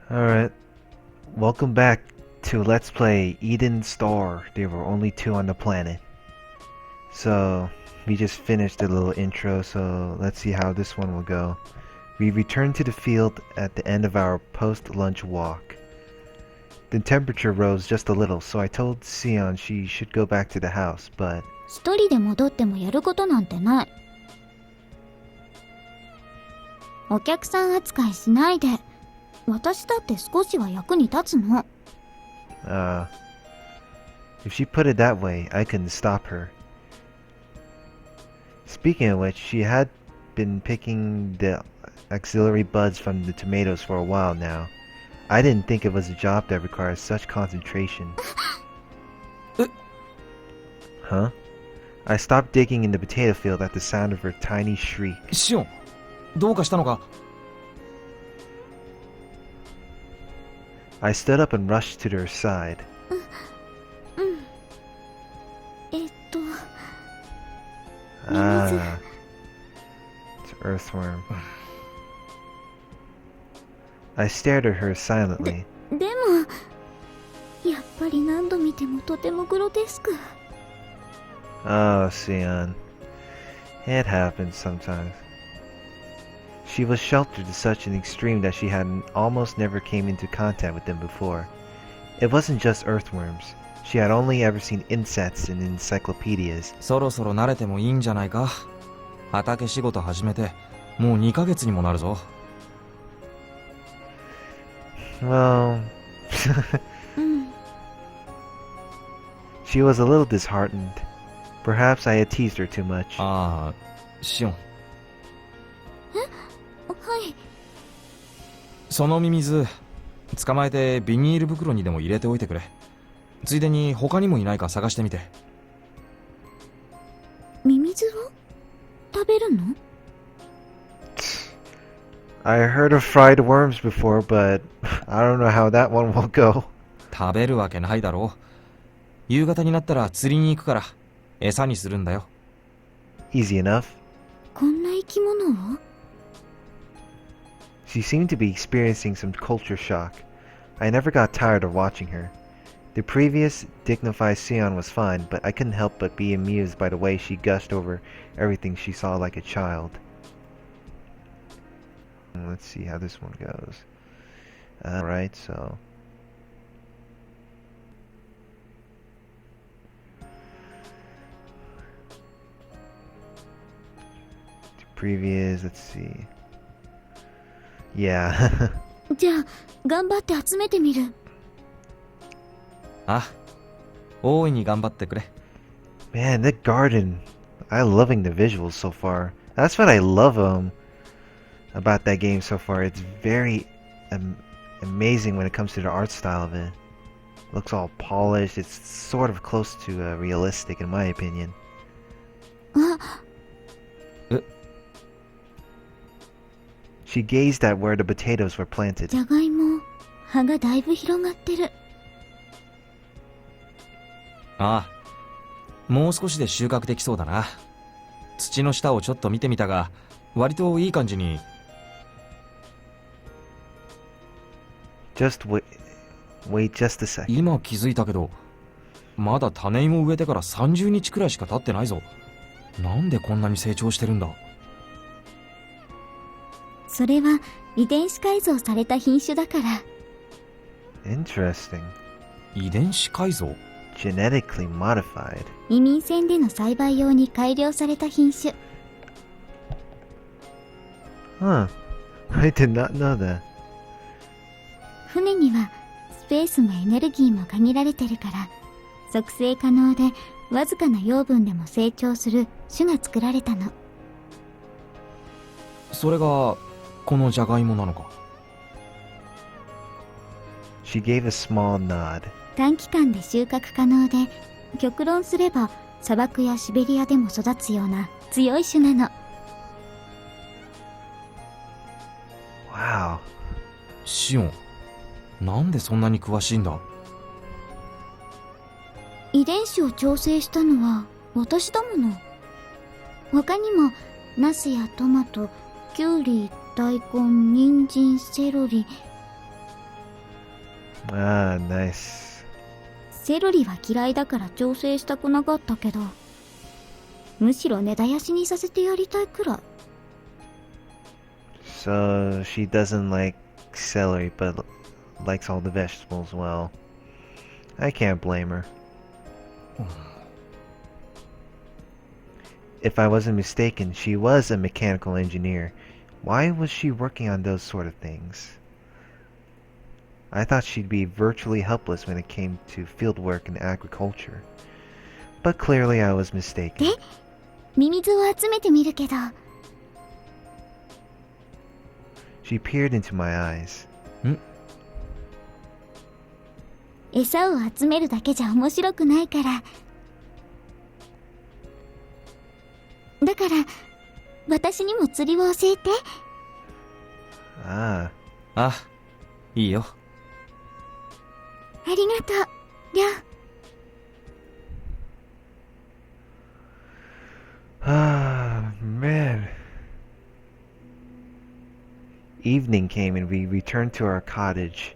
Alright, welcome back to Let's Play Eden Star. There were only two on the planet. So, we just finished a little intro, so let's see how this one will go. We returned to the field at the end of our post-lunch walk. The temperature rose just a little, so I told Sion she should go back to the house, but... 一人で戻ってもやることなんてない。お客さん扱いしないで。私だって少しは役に立つの。If she put it that way, I couldn't stop her. Speaking of which, she had been picking the auxiliary buds from the tomatoes for a while now. I didn't think it was a job that requires such concentration. Huh? I stopped digging in the potato field at the sound of her tiny shriek. シオン、どうかしたのか? I stood up and rushed to her side. it's earthworm. I stared at her silently. でも、やっぱり何度見てもとてもグロテスク。Oh, Sion. It happens sometimes. She was sheltered to such an extreme that she had almost never came into contact with them before. It wasn't just earthworms. She had only ever seen insects in encyclopedias. そろそろ慣れてもいいんじゃないか。畑仕事始めてもう2ヶ月にもなるぞ。Well... She was a little disheartened. Perhaps I had teased her too much. ああ、シオン。はい。そのミミズ、捕まえてビニール袋にでも入れておいてくれ。ついでに他にもいないか探してみて。ミミズを食べるの？ I heard of fried worms before, but I don't know how that one will go. 食べるわけないだろう。夕方になったら釣りに行くから餌にするんだよ。Easy enough. こんな生き物を？ She seemed to be experiencing some culture shock. I never got tired of watching her. The previous dignified Sion was fine, but I couldn't help but be amused by the way she gushed over everything she saw like a child. Let's see how this one goes. Alright, so... The previous, let's see... Yeah. じゃあ、頑張って集めてみる。あ、大いに頑張ってくれ。 Man, that garden. I'm loving the visuals so far. That's what I love about that game so far. It's very amazing when it comes to the art style of it. Looks all polished. It's sort of close to realistic in my opinion. あ、She gazed at where the potatoes were planted. じゃがいも、葉がだいぶ広がってる。ああ、もう少しで収穫できそうだな。土の下をちょっと見てみたが、割といい感じに。Just wait just a sec. 今気づいたけど、まだ種芋植えてから30日くらいしか経ってないぞ。なんでこんなに成長してるんだ？それは遺伝子改造された品種だから。Interesting. 遺伝子改造？ Genetically modified. 移民船での栽培用に改良された品種。Huh. I did not know that. 船にはスペースもエネルギーも限られてるから、促成可能でわずかな養分でも成長する種が作られたの。それがこのジャガイモなのか。 She gave a small nod. 短期間で収穫可能で、極論すれば砂漠やシベリアでも育つような強い種なの。Wow. シオン、なんでそんなに詳しいんだ？遺伝子を調整したのは私だもの。他にもナスやトマト、キュウリ、大根、人参、セロリ、Ah, nice. セロリは嫌いだから調整したくなかったけど、むしろ根絶やしにさせてやりたいくらい。So she doesn't like celery but likes all the vegetables. Well, I can't blame her. If I wasn't mistaken, she was a mechanical engineer. Why was she working on those sort of things? I thought she'd be virtually helpless when it came to field work and agriculture. But clearly I was mistaken. で、ミミズを集めてみるけど。She peered into my eyes. 餌を集めるだけじゃ面白くないから。だから、私にも釣りを教えて。Ah. あ、いいよ。ありがとう、りょう。Ah, man. Evening came and we returned to our cottage.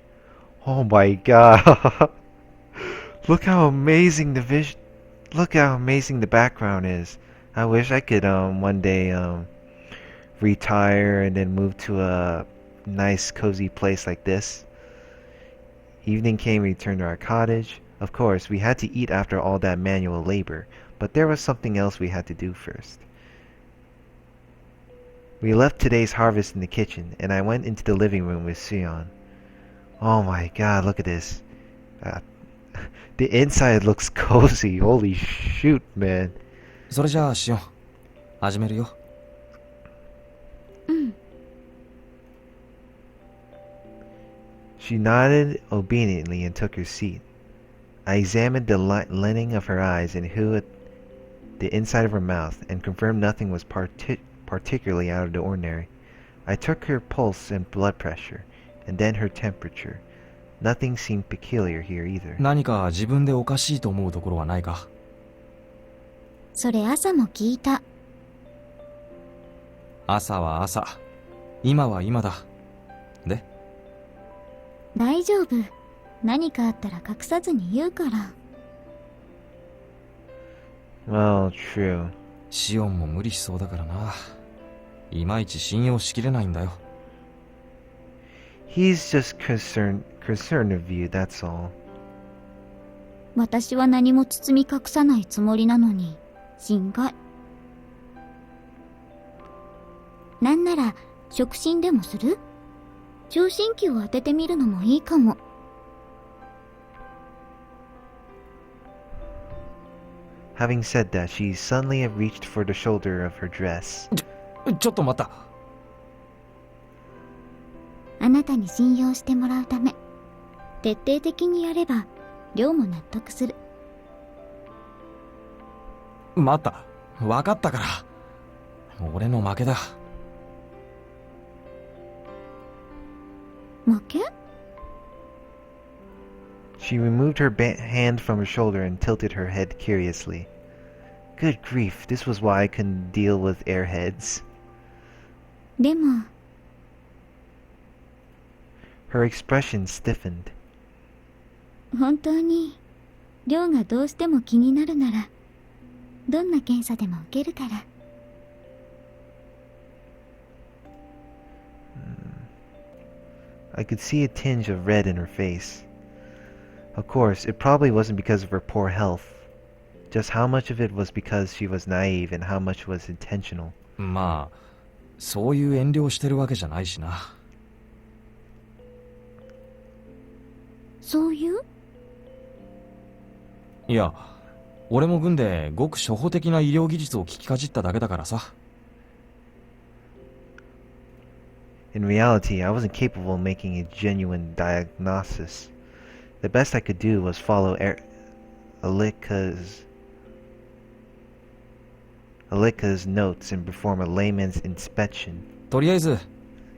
Oh my god. Look how amazing look how amazing the background is. I wish I could one day retire and then move to a nice cozy place like this. Evening came, we returned to our cottage. Of course, we had to eat after all that manual labor, but there was something else we had to do first. We left today's harvest in the kitchen, and I went into the living room with Sion. Oh my god, look at this. The inside looks cozy. Holy shoot, man. それじゃあしよう。始めるよ。She nodded obediently and took her seat. I examined the lining of her eyes and the inside of her mouth, and confirmed nothing was particularly out of the ordinary. I took her pulse and blood pressure, and then her temperature. Nothing seemed peculiar here either. 何か自分でおかしいと思うところはないか？それ朝も聞いた。朝は朝、今は今だ。で？大丈夫。何かあったら隠さずに言うから。Well, true. シオンも無理しそうだからな。いまいち信用しきれないんだよ。He's just concerned of you, that's all. 私は何も包み隠さないつもりなのに、心外。なんなら、触診でもする？聴診器を当ててみるのもいいかも。Having said that, she suddenly reached for the shoulder of her dress. ちょっと待った。あなたに信用してもらうため、徹底的にやれば、亮も納得する。待った。分かったから。俺の負けだ。負け？ She removed her hand from her shoulder and tilted her head curiously. Good grief, this was why I couldn't deal with airheads. でも、Her expression stiffened. 本当に、亮がどうしても気になるなら、どんな検査でも受けるから。I could see a tinge of red in her face. Of course, it probably wasn't because of her poor health. Just how much of it was because she was naive and how much was intentional. まあ、そういう遠慮をしてるわけじゃないしな。そういう？いや、俺も軍でごく初歩的な医療技術を聞きかじっただけだからさ。In reality, I wasn't capable of making a genuine diagnosis. The best I could do was follow Alika's notes and perform a layman's inspection. とりあえず、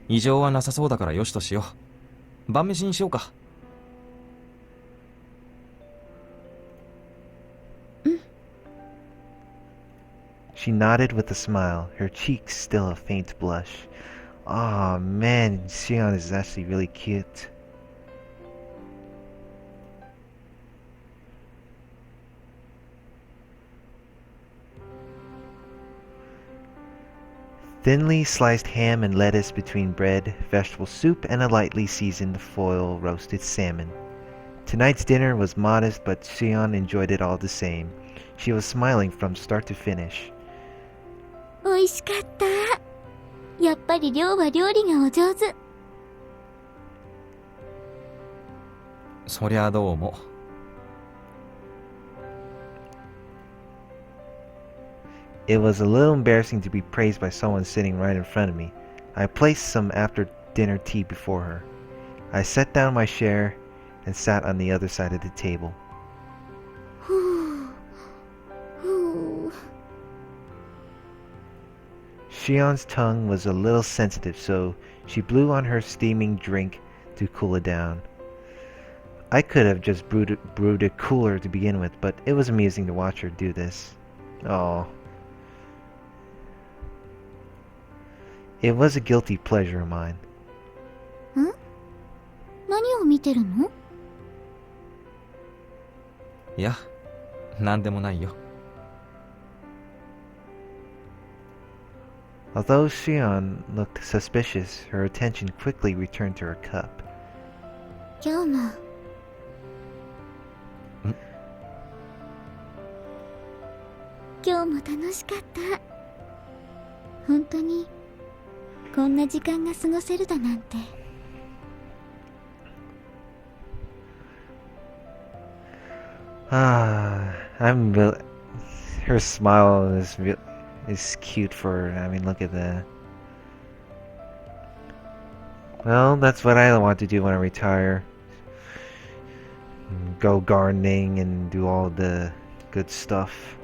異常はなさそうだからよしとしよう。晩飯にしようか。She nodded with a smile, her cheeks still a faint blush. Aw, man, Xion is actually really cute. Thinly sliced ham and lettuce between bread, vegetable soup, and a lightly seasoned foil roasted salmon. Tonight's dinner was modest, but Xion enjoyed it all the same. She was smiling from start to finish. 美味しかった。やっぱり亮は料理がお上手。そりゃどうも。It was a little embarrassing to be praised by someone sitting right in front of me. I placed some after-dinner tea before her. I set down my share and sat on the other side of the table. ふう。ふう。 Shion's tongue was a little sensitive, so she blew on her steaming drink to cool it down. I could have just brewed it cooler to begin with, but it was amusing to watch her do this. Oh. It was a guilty pleasure of mine. ん？何を見てるの？いや、なんでもないよ。Although Shion looked suspicious, her attention quickly returned to her cup. 今日も。今日も楽しかった。本当にこんな時間が過ごせるだなんて。Her smile is cute for her. I mean, look at that. Well, that's what I want to do when I retire. Go gardening and do all the good stuff.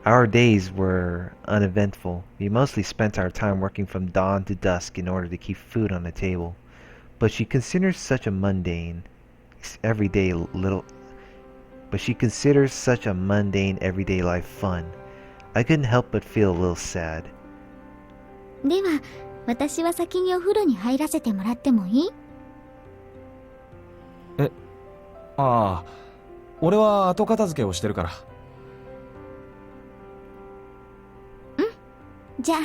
Our days were uneventful. We mostly spent our time working from dawn to dusk in order to keep food on the table. But she considers such a mundane, everyday life fun. I couldn't help but feel a little sad. では、私は先にお風呂に入らせてもらってもいい？ああ、俺は後片付けをしてるから。じゃあ。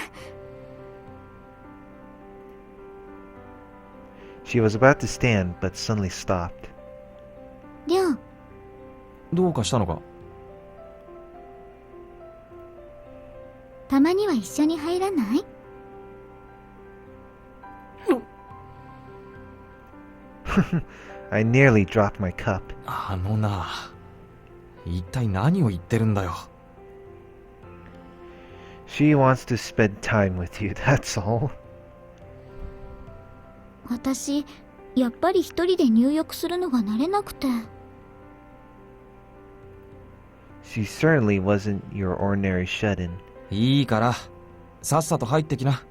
She was about to stand, but suddenly stopped. 亮。どうかしたのか？たまには一緒に入らない？I nearly dropped my cup. あのな、一体何を言ってるんだよ。She wants to spend time with you, that's all. 私、やっぱり一人で入浴するのが慣れなくて。She certainly wasn't your ordinary shut-in. いいから、さっさと入ってきな。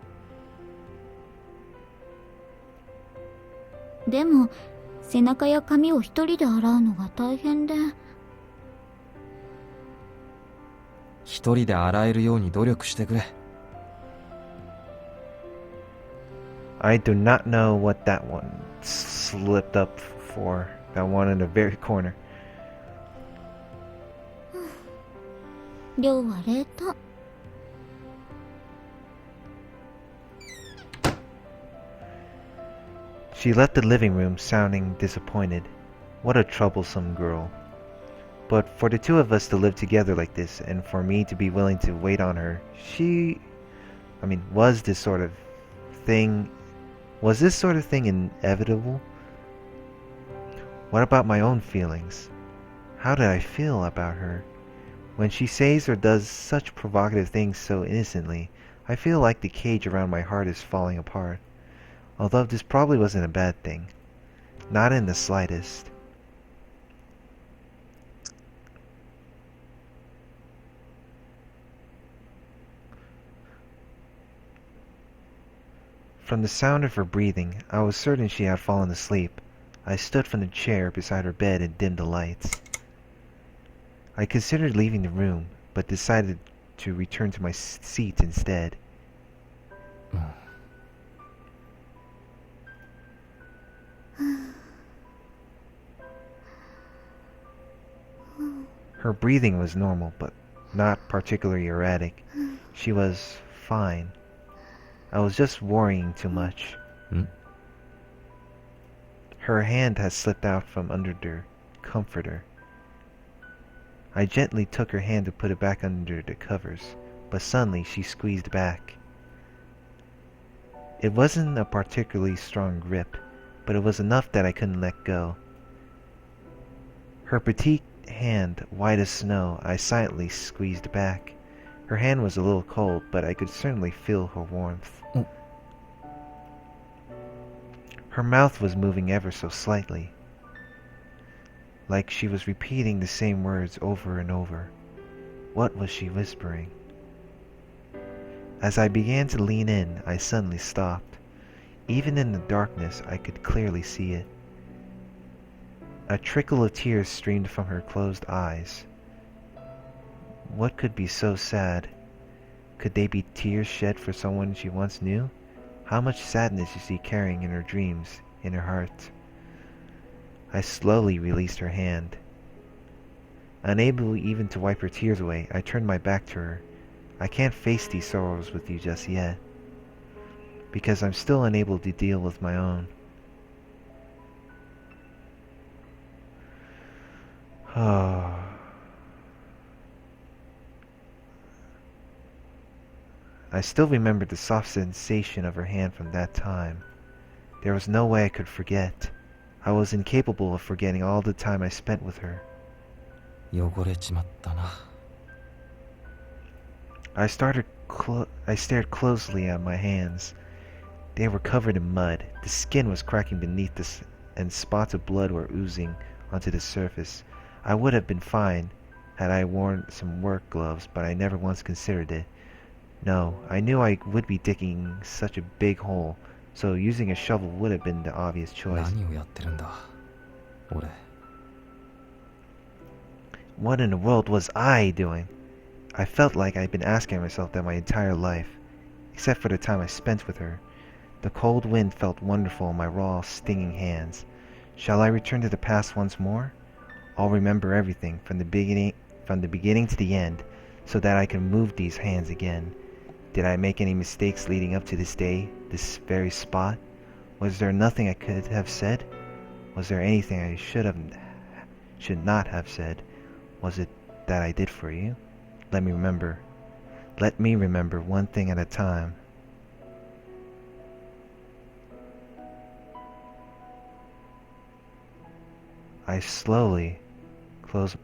でも、背中や髪を一人で洗うのが大変で。一人で洗えるように努力してくれ。I do not know what that one slipped up for. That one in the very corner. 亮は冷凍。She left the living room sounding disappointed. What a troublesome girl. But for the two of us to live together like this, and for me to be willing to wait on her, was this sort of thing inevitable? What about my own feelings? How did I feel about her? When she says or does such provocative things so innocently, I feel like the cage around my heart is falling apart. Although this probably wasn't a bad thing. Not in the slightest. From the sound of her breathing, I was certain she had fallen asleep. I stood from the chair beside her bed and dimmed the lights. I considered leaving the room, but decided to return to my seat instead. Her breathing was normal, but not particularly erratic. She was fine. I was just worrying too much. Her hand had slipped out from under the comforter. I gently took her hand to put it back under the covers, but suddenly she squeezed back. It wasn't a particularly strong grip, but it was enough that I couldn't let go. Her petite hand, white as snow, I silently squeezed back. Her hand was a little cold, but I could certainly feel her warmth. Her mouth was moving ever so slightly, like she was repeating the same words over and over. What was she whispering? As I began to lean in, I suddenly stopped. Even in the darkness, I could clearly see it. A trickle of tears streamed from her closed eyes. What could be so sad? Could they be tears shed for someone she once knew? How much sadness is she carrying in her dreams, in her heart? I slowly released her hand. Unable even to wipe her tears away, I turned my back to her. I can't face these sorrows with you just yet, because I'm still unable to deal with my own. I still remembered the soft sensation of her hand from that time. There was no way I could forget. I was incapable of forgetting all the time I spent with her. 汚れちまったな。I stared closely at my hands. They were covered in mud. The skin was cracking beneath this, and spots of blood were oozing onto the surface. I would have been fine had I worn some work gloves, but I never once considered it. No, I knew I would be digging such a big hole, so using a shovel would have been the obvious choice. 何をやってるんだ、俺。What in the world was I doing? I felt like I'd been asking myself that my entire life, except for the time I spent with her. The cold wind felt wonderful in my raw, stinging hands. Shall I return to the past once more? I'll remember everything from the beginning to the end, so that I can move these hands again. Did I make any mistakes leading up to this day, this very spot? Was there nothing I could have said? Was there anything I should not have said? Was it that I did for you? Let me remember. Let me remember one thing at a time. I slowly closed.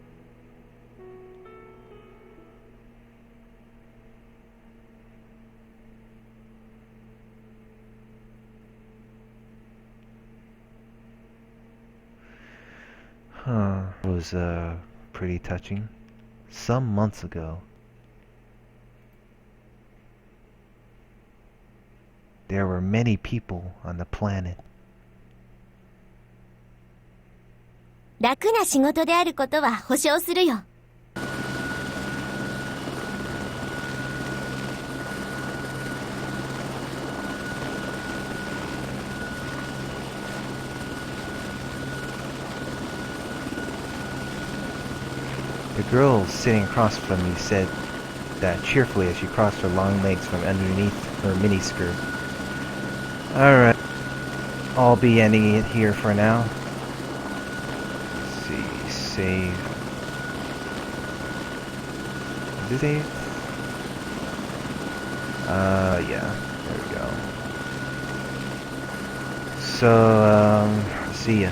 It was pretty touching. Some months ago, there were many people on the planet. 楽な仕事であることは保証するよ。The girl sitting across from me said that cheerfully as she crossed her long legs from underneath her miniskirt. Alright, I'll be ending it here for now. Let's see, save. Is it save? Yeah, there we go. So, see ya.